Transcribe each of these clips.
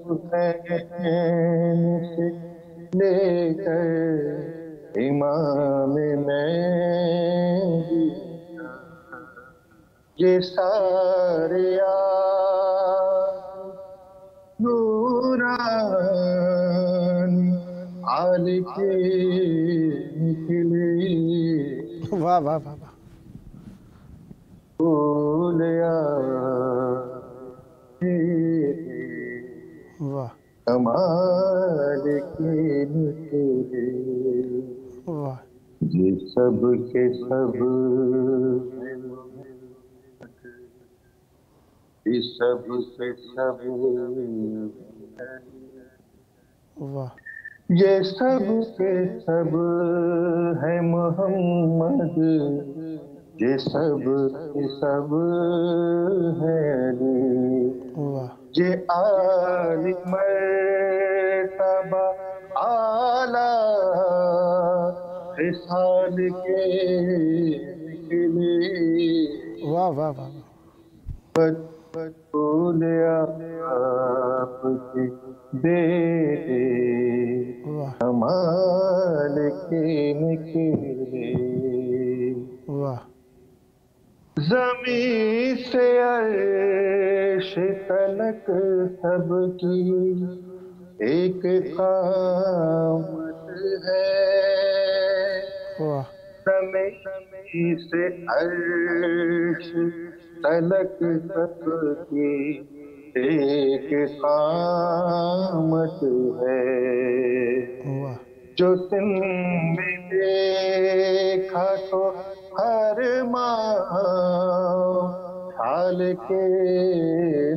حسین سے لے کر امام مہدی یہ سارے نورانی آل کے نکلے واہ واہ واہ واہ بولیا واہ کمال کے نکلے واہ یہ سب کے سب یہ سب کے سب واہ یہ سب کے سب ہے محمد یہ سب کے سب ہے علی واہ یہ عالی مرتبہ اعلیٰ خصال کے نکلے واہ واہ واہ بطول آپ کے بیٹے واہ کمال کے نکلے واہ زمین سے عرش تلک سب کی ایک قامت ہے واہ زمین سے عرش تلک سب کی ایک قامت ہے واہ جو تم نے دیکھا تو ہر ماہ حال کے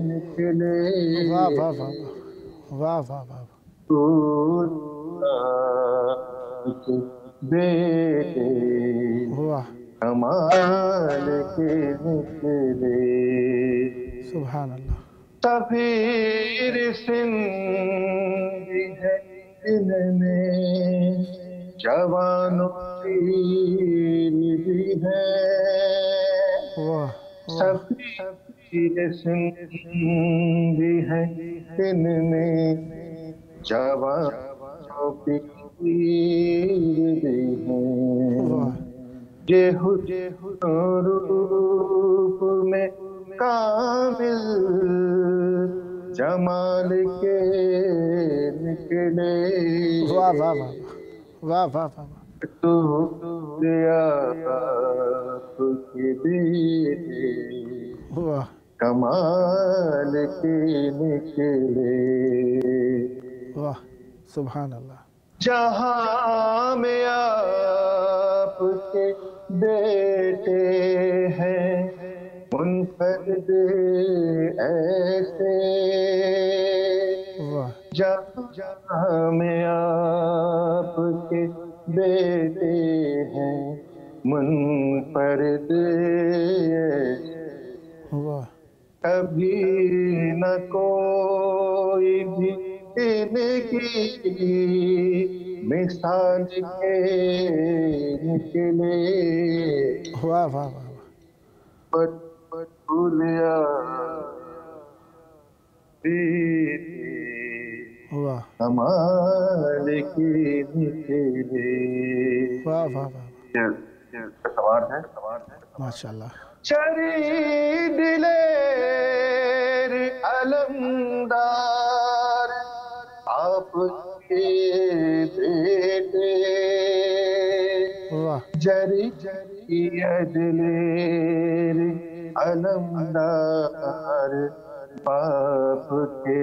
نکلے واہ واہ واہ واہ واہ واہ بیٹے واہ کمال کے نکلے سبحان اللہ سفیر سندھی ہے دل میں جوانوں پیر بھی ہے واہ سفیر سندھی ہے دل میں جوانوں پیر بھی ہے واہ یہ حسن روپ میں کامل جمال کے نکلے واہ واہ واہ واہ واہ واہ تو آپ کے بیٹے واہ کمال کے نکلے واہ سبحان اللہ جہاں میں آپ کے بیٹے ہیں منفرد ایسے واہ جہاں میں آپ کے بیٹے ہیں منفرد واہ کبھی نہ کوئی بھی ان کی مثال کے نکلے واہ واہ واہ بھولیا بیٹے واہ کمال کی نکلے واہ واہ واہ سوال ہے ماشاء اللہ چری دلیر علمدار آپ کے بیٹے واہ جری دلیر علمدار باپ کے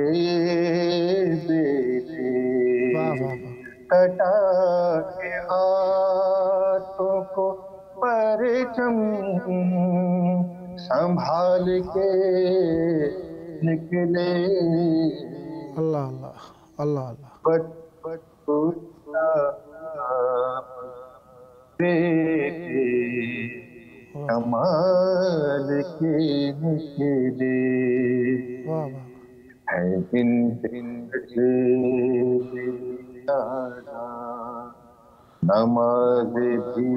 بیٹے واہ واہ واہ کٹا کے ہاتھوں کو پرچم سنبھال کے نکلے اللہ اللہ اللہ اللہ بیٹے کمال کے نکلے واہ واہ ہے ان نماز بھی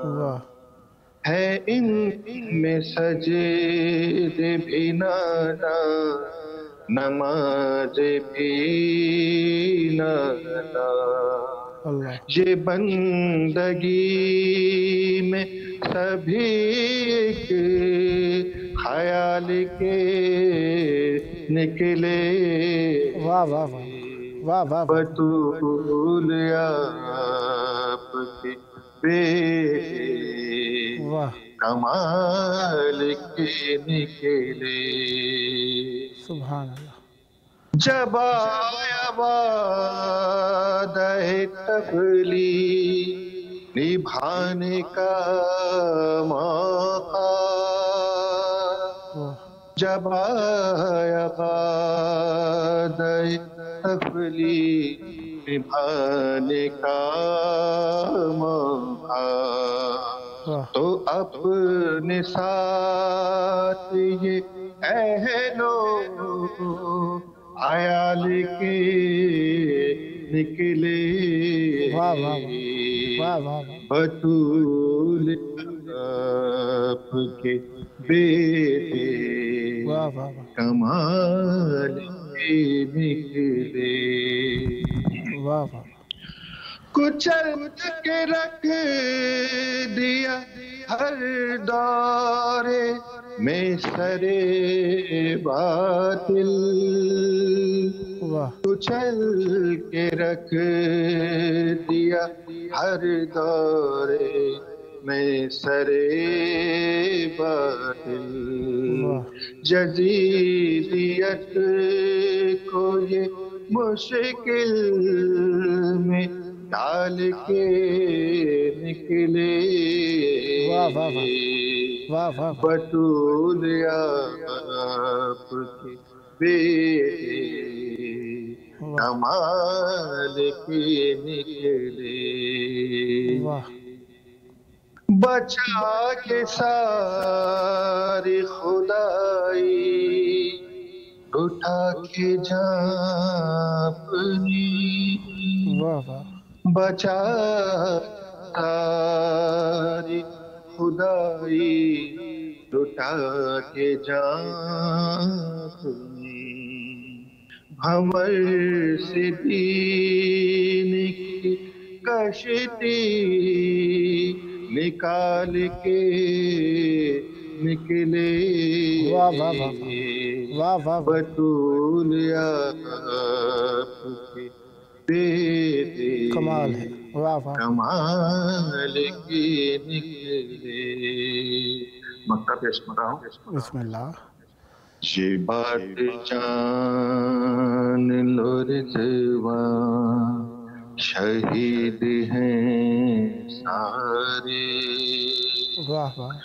واہ ہے ان میں سجدے بھی نانا، نماز بھی نانا، اللہ یہ بندگی میں سبھی ایک خیال کے نکلے، واہ واہ واہ واہ واہ واہ بطول آپ کے بیٹے واہ، کمال کے نکلے، سبحان اللہ، جب آیا وعدہ تبلیغ نبھانے کا موقع، واہ جب آیا وعدہ تبلیغ نبھانے کا موقع، واہ تو اپنے ساتھ یہ اہلو عیال کے نکلے، واہ واہ واہ واہ واہ، بطول آپ کے بیٹے واہ واہ واہ کمال کے نکلے، واہ واہ، کچل کے رکھ دیا ہر دورے میں سرے باطل، واہ کچل کے رکھ دیا ہر دورے میں سرے باطل، واہ جزیدیت کو یہ مشکل میں ڈال کے نکلے، واہ واہ واہ واہ واہ واہ، بطول آپ کے بیٹے کمال کے نکلے، واہ بچا کے ساری خدائی اٹھا کے جان اپنی، واہ واہ، بچا ساری خدائی اٹھا کے جان اپنی، بھنور سے دین کی کشتی نکال کے نکلے، واہ واہ واہ واہ واہ واہ، بطول آپ کے بیٹے کمال ہے، واہ واہ، کمال کے نکلے، مکہ پیش کرتا ہوں، بسم اللہ، یہ بات جان لو رضوان شہید ہیں سارے، واہ واہ،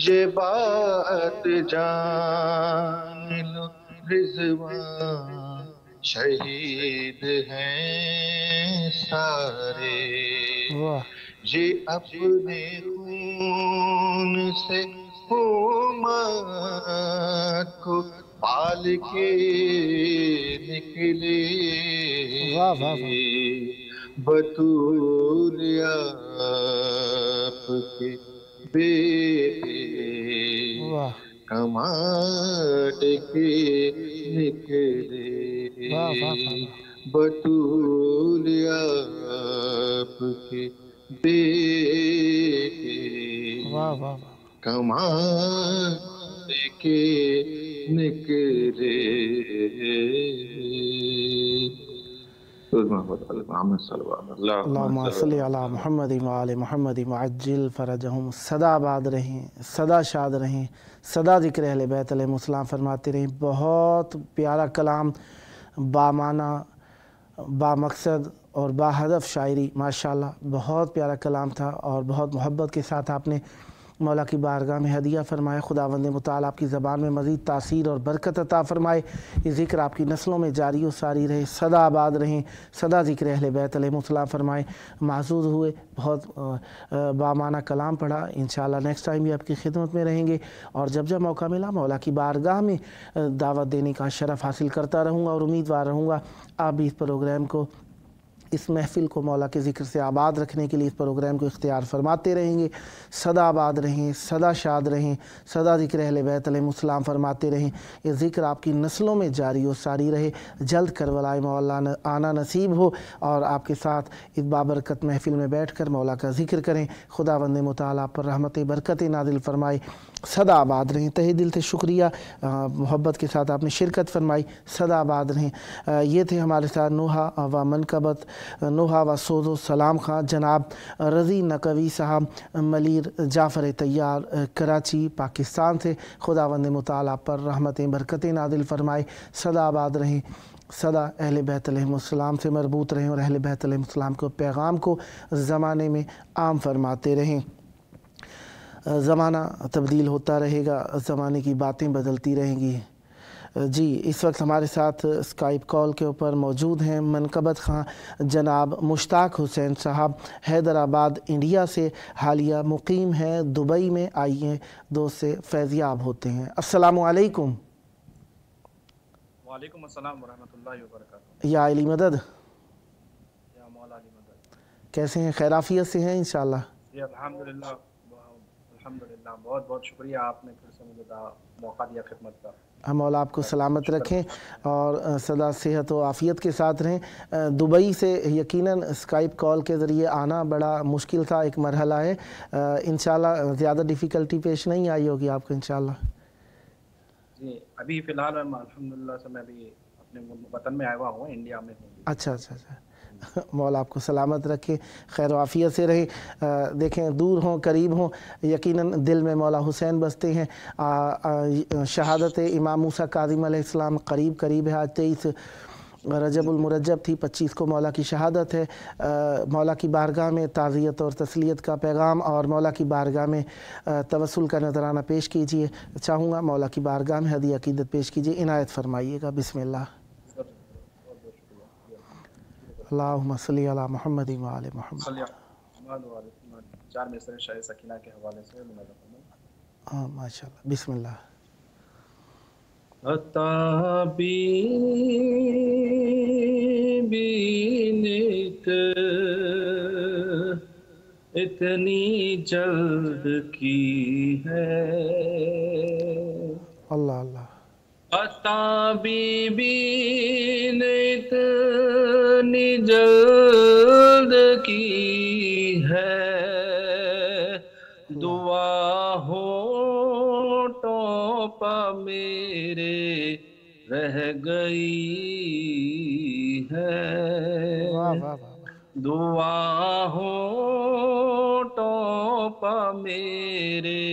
یہ بات جان لو رضوان شہید ہیں سارے، واہ یہ اپنے خون سے امت کو پال کے نکلے، واہ واہ واہ، بطول آپ کے بیٹے واہ کمال کے نکلے، واہ واہ واہ، بطول آپ کے بیٹے واہ واہ واہ، کمال کے نکلے، اللہم صلی علی محمد وآل محمد وعجل فرجہم، سدا آباد رہیں، سدا شاد رہیں، سدا ذکر اہل بیت علیہ السلام فرماتے رہیں۔ بہت پیارا کلام، بامعنی، با مقصد اور با ہدف شاعری، ماشاءاللہ بہت پیارا کلام تھا، اور بہت محبت کے ساتھ آپ نے مولا کی بارگاہ میں ہدیہ فرمائے۔ خداوند متعال آپ کی زبان میں مزید تاثیر اور برکت عطا فرمائے، یہ ذکر آپ کی نسلوں میں جاری و ساری رہے، سدا آباد رہیں، سدا ذکر اہل بیت علیہ السلام فرمائے۔ معزود ہوئے، بہت بامعنی کلام پڑھا، انشاءاللہ نیکسٹ ٹائم بھی آپ کی خدمت میں رہیں گے، اور جب جب موقع ملا مولا کی بارگاہ میں دعوت دینے کا شرف حاصل کرتا رہوں گا، اور امیدوار رہوں گا آپ بھی اس پروگرام کو اس محفل کو مولا کے ذکر سے آباد رکھنے کے لیے اس پروگرام کو اختیار فرماتے رہیں گے۔ سدا آباد رہیں، سدا شاد رہیں، سدا ذکر اہل بیت علیہ السلام فرماتے رہیں۔ یہ ذکر آپ کی نسلوں میں جاری و ساری رہے، جلد کربلائے مولا آنا نصیب ہو اور آپ کے ساتھ اس بابرکت محفل میں بیٹھ کر مولا کا ذکر کریں۔ خداوند متعال آپ پر رحمت برکت نازل فرمائے، سدا آباد رہیں۔ تہہ دل سے شکریہ، محبت کے ساتھ آپ نے شرکت فرمائی، سدا آباد رہیں۔ یہ تھے ہمارے ساتھ نوحہ و منقبت، نوحہ و سوز و سلام خان جناب رضی نقوی صاحب، ملیر جعفر طیار، کراچی پاکستان سے۔ خداوند متعال آپ پر رحمت برکت نازل فرمائے، سدا آباد رہیں، سدا اہل بیت علیہ السلام سے مربوط رہیں اور اہل بیت علیہ السلام کو پیغام کو زمانے میں عام فرماتے رہیں۔ زمانہ تبدیل ہوتا رہے گا، زمانے کی باتیں بدلتی رہیں گی۔ جی اس وقت ہمارے ساتھ اسکائپ کال کے اوپر موجود ہیں منقبت خان جناب مشتاق حسین صاحب، حیدرآباد انڈیا سے، حالیہ مقیم ہیں دبئی میں، آئیے دوست سے فیضیاب ہوتے ہیں۔ السلام علیکم۔ وعلیکم السلام ورحمۃ اللہ وبرکاتہ۔ یا علی مدد، یا مولا علی مدد، کیسے ہیں؟ خیرافیت سے ہیں انشاءاللہ؟ جی الحمدللہ، الحمدللہ، بہت بہت شکریہ، آپ نے پھر سے مجھے موقع دیا خدمت کا۔ ہم مولا آپ کو سلامت رکھیں اور سدا صحت و عافیت کے ساتھ رہیں۔ دبئی سے یقیناً اسکائپ کال کے ذریعے آنا بڑا مشکل تھا، ایک مرحلہ ہے، انشاءاللہ زیادہ ڈیفیکلٹی پیش نہیں آئی ہوگی آپ کو انشاءاللہ؟ جی ابھی فی الحال میں الحمدللہ سے میں ابھی اپنے وطن میں آیا ہوا ہوں، انڈیا میں ہوں۔ اچھا اچھا اچھا، مولا آپ کو سلامت رکھے، خیر و عافیت سے رہیں۔ دیکھیں دور ہوں قریب ہوں، یقیناً دل میں مولا حسین بستے ہیں۔ شہادت امام موسیٰ کاظم علیہ السلام قریب قریب ہے، آج 23 رجب المرجب تھی، 25 کو مولا کی شہادت ہے۔ مولا کی بارگاہ میں تعزیت اور تسلیت کا پیغام اور مولا کی بارگاہ میں توسل کا نذرانہ پیش کیجئے۔ چاہوں گا مولا کی بارگاہ میں ہدیہ عقیدت پیش کیجئے، عنایت فرمائیے گا۔ بسم اللہ۔ اللہم صلی علی محمد و آل محمد۔ چار مصرع شاہ سکینہ کے حوالے سے ماشاءاللہ، بسم اللہ۔ عطا بینت اتنی جلد کی ہے، اللہ اللہ۔ عطا بینت اتنی جلد کی ہے، دعا ہونٹوں پہ میرے رہ گئی ہے، واہ واہ واہ، دعا ہونٹوں پہ میرے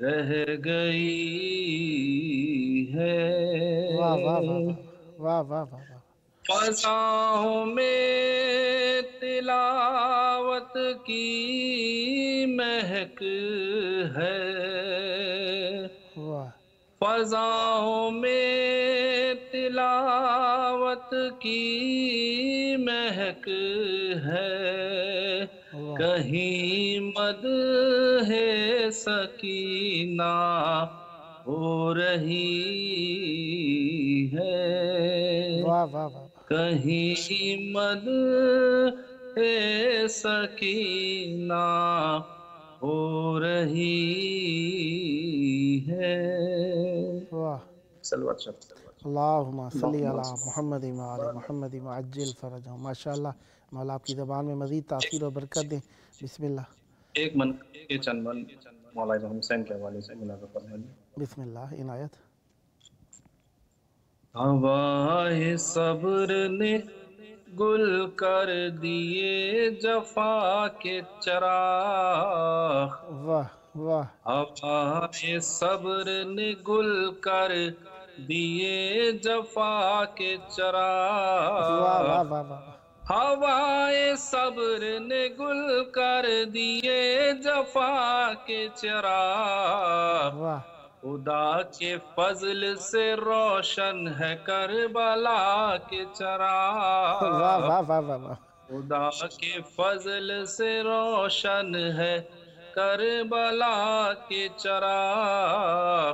رہ گئی ہے، واہ واہ واہ واہ واہ واہ، فضاؤں میں تلاوت کی مہک ہے، واہ، فضاؤں میں تلاوت کی مہک ہے، کہیں مدح سکینہ ہو رہی ہے، واہ واہ واہ، کہیں مدح سکینہ ہو رہی ہے۔ واہ، سلوات شب اللہم صلی علی محمد و آل محمد وعجل فرجہم۔ ماشاءاللہ، مولا آپ کی زبان میں مزید تاثیر و برکت دیں۔ بسم اللہ۔ ایک من کے چند من مولا امام حسین کے حوالے سے مناظر فرمائیے۔ بسم اللہ، عنایت۔ ہوائے صبر نے گل کر دیے جفا کے چراغ، واہ واہ، ہوائے صبر نے گل کر دیے جفا کے واہ چراغ، واہ واہ واہ، ہوائے صبر نے گل کر دیے جفا کے چراغ، واہ، خدا کے فضل سے روشن ہے کربلا کے واہ چراغ، واہ واہ واہ واہ، خدا کے فضل سے روشن ہے کربلا کے چراغ،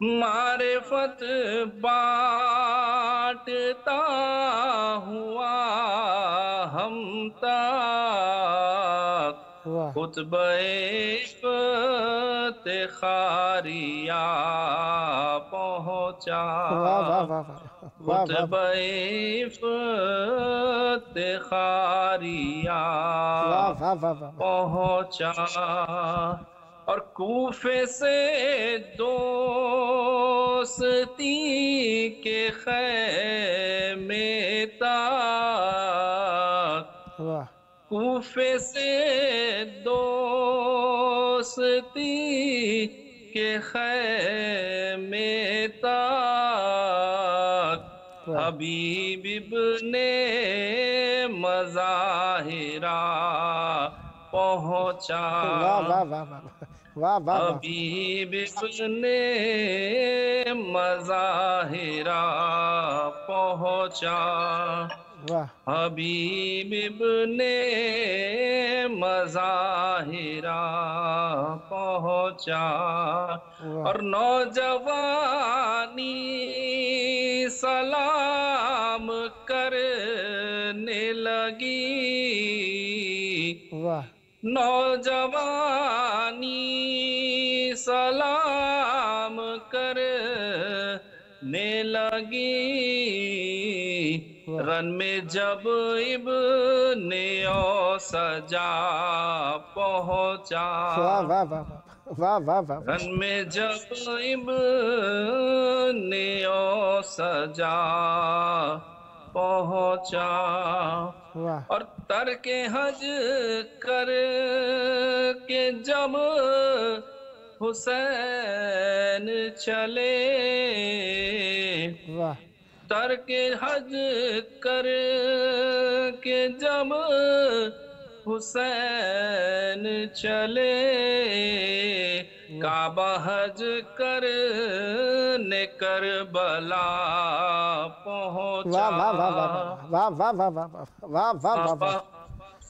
معرفت بانٹتا ہوا ہم تک واہ خطبہ افتخاریہ پہنچا واہ واہ واہ واہ خطبہ افتخاریہ واہ واہ واہ واہ پہنچا اور کوفے سے دوستی کے خیمے تک واہ کوفے سے دوستی کے خیمے تک حبیب ابن مظاہرہ پہنچا واہ واہ واہ واہ واہ حبیب ابن مظاہرہ پہنچا واہ حبیب ابن مظاہرہ پہنچا اور نوجوانی سلام کرنے لگی واہ نوجوانی سلام کرنے لگی رن میں جب ابن اوسجا پہنچا واہ واہ واہ واہ واہ واہ رن میں جب ابن اوسجا پہنچا واہ اور ترک حج کر کے جب حسین چلے واہ ترک حج کر کے جب حسین چلے کعبہ حج کرنے کربلا پہنچا واہ واہ واہ واہ واہ واہ واہ واہ واہ واہ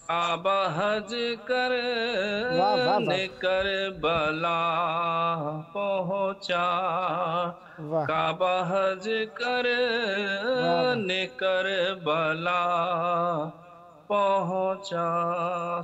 کعبہ حج کرنے کربلا پہنچا واہ کعبہ حج کرنے کربلا پہنچا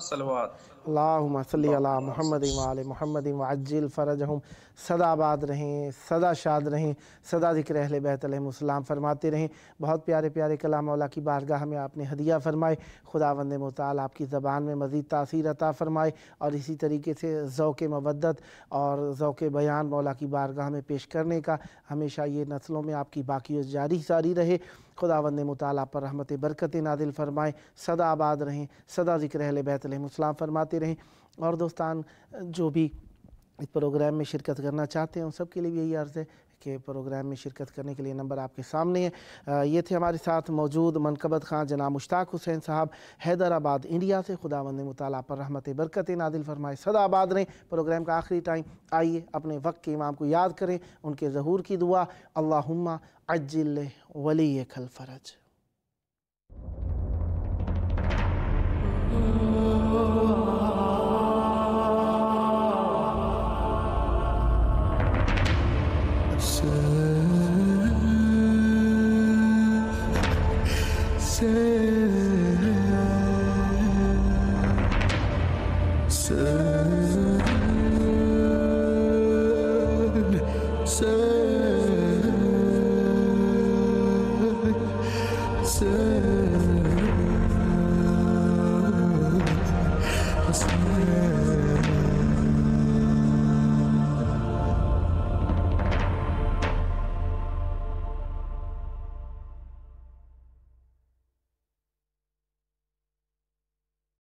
صلوات اللہم صلی علی محمد وآل محمد وعجل فرجہم صدا آباد رہیں صدا شاد رہیں صدا ذکر اہل بیت علیہم السلام فرماتے رہیں بہت پیارے پیارے کلام مولا کی بارگاہ میں آپ نے ہدیہ فرمائے خداوند متعال آپ کی زبان میں مزید تاثیر عطا فرمائے اور اسی طریقے سے ذوق مودت اور ذوق بیان مولا کی بارگاہ میں پیش کرنے کا ہمیشہ یہ نسلوں میں آپ کی باقی جاری ساری رہے خداوند متعال آپ پر رحمت برکت نازل فرمائے صدا آباد رہیں صدا ذکر اہل بیت علیہم السلام فرماتے رہیں اور دوستان جو بھی اس پروگرام میں شرکت کرنا چاہتے ہیں ان سب کے لیے بھی یہی عرض ہے کہ پروگرام میں شرکت کرنے کے لیے نمبر آپ کے سامنے ہے یہ تھے ہمارے ساتھ موجود منقبت خان جناب مشتاق حسین صاحب حیدرآباد انڈیا سے خداوند متعال پر رحمت برکت نازل فرمائے صدا آباد رہیں پروگرام کا آخری ٹائم آئیے اپنے وقت کے امام کو یاد کریں ان کے ظہور کی دعا اللہم عجل ولیک الفرج Say